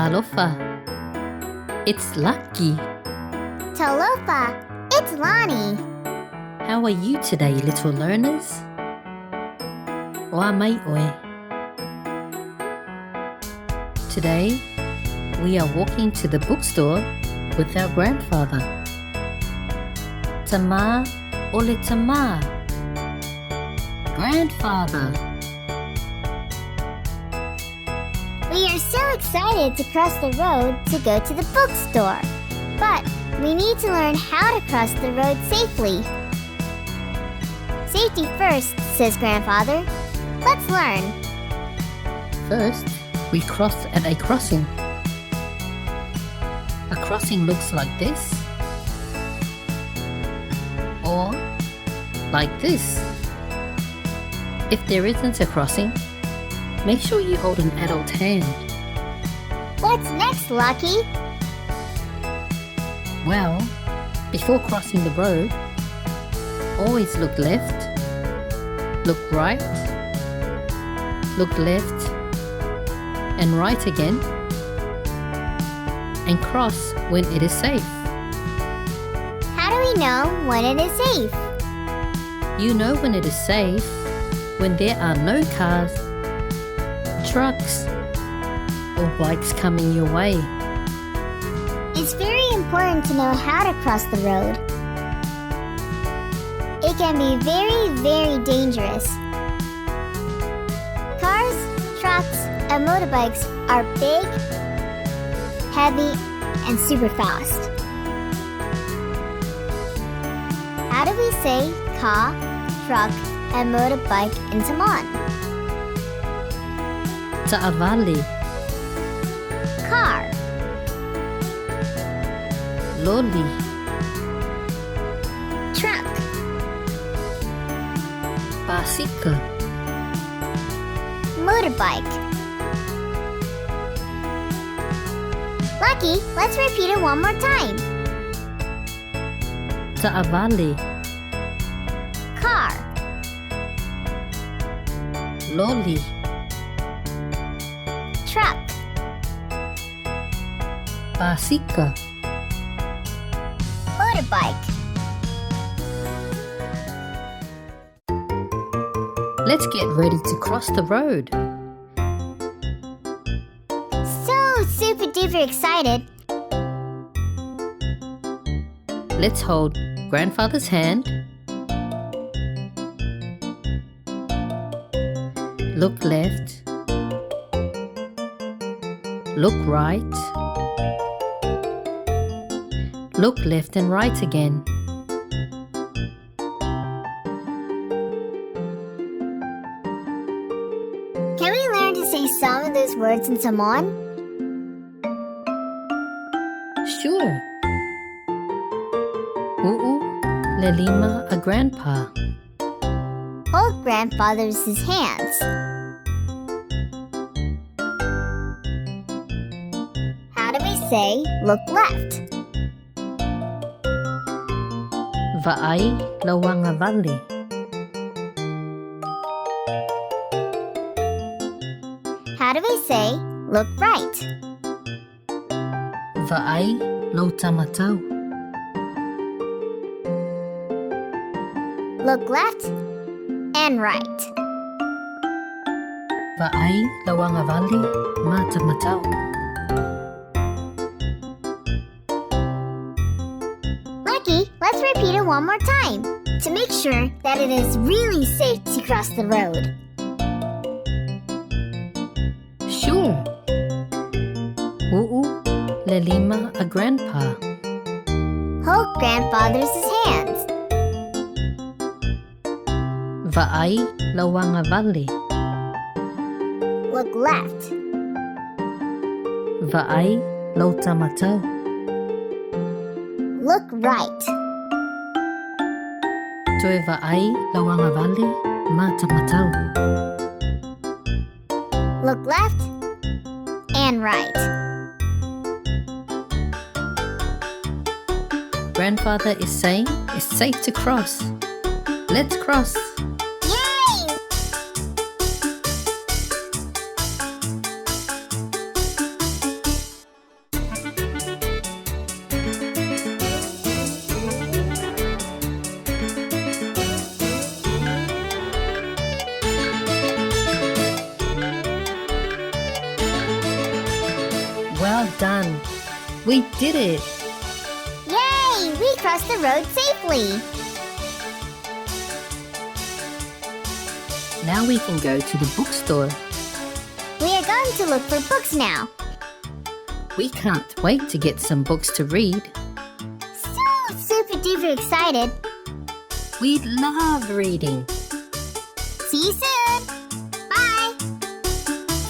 Alofa. It's Lucky. Talofa, it's Lonnie. How are you today, little learners? Wa mai oe. Today, we are walking to the bookstore with our grandfather. Tama ole tama. Grandfather. We are so excited to cross the road to go to the bookstore. But we need to learn how to cross the road safely. Safety first, says Grandfather. Let's learn. First, we cross at a crossing. A crossing looks like this, or like this. If there isn't a crossing, make sure you hold an adult hand. What's next, Lucky? Well, before crossing the road, always look left, look right, look left, and right again, and cross when it is safe. How do we know when it is safe? You know when it is safe when there are no cars, trucks, or bikes coming your way. It's very important to know how to cross the road. It can be very, very dangerous. Cars, trucks, and motorbikes are big, heavy, and super fast. How do we say car, truck, and motorbike in Samoan? Ta'avali, Car, loli, truck, pasika, motorbike. Lucky, let's repeat it one more time. ta'avali, Car, loli, truck, pasika. motorbike. Let's get ready to cross the road. So super duper excited. Let's hold Grandfather's hand. Look left. Look right. Look left and right again. Can we learn to say some of those words in Samoan? Sure. U'u le lima a grandpa. Hold Grandfather's hands. How do we say look left? Va'ai lawanga vali. How do we say look right? Va'ai lo tamatau. Look left and right. Va'ai lawanga vali ma tamatau. Lucky, let's repeat it one more time to make sure that it is really safe to cross the road. Sure. U'u le lima a grandpa. Hold Grandfather's hands. Va'ai lawanga vali. Look left. Va'ai lo tamatau. Look right. Toe va'ai lawanga vali ma tamatau. Look left and right. Grandfather is saying it's safe to cross. Let's cross. Yay! We did it! Yay! We crossed the road safely! Now we can go to the bookstore. We are going to look for books now. We can't wait to get some books to read. So super duper excited. We love reading. See you soon. Bye.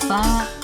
Bye.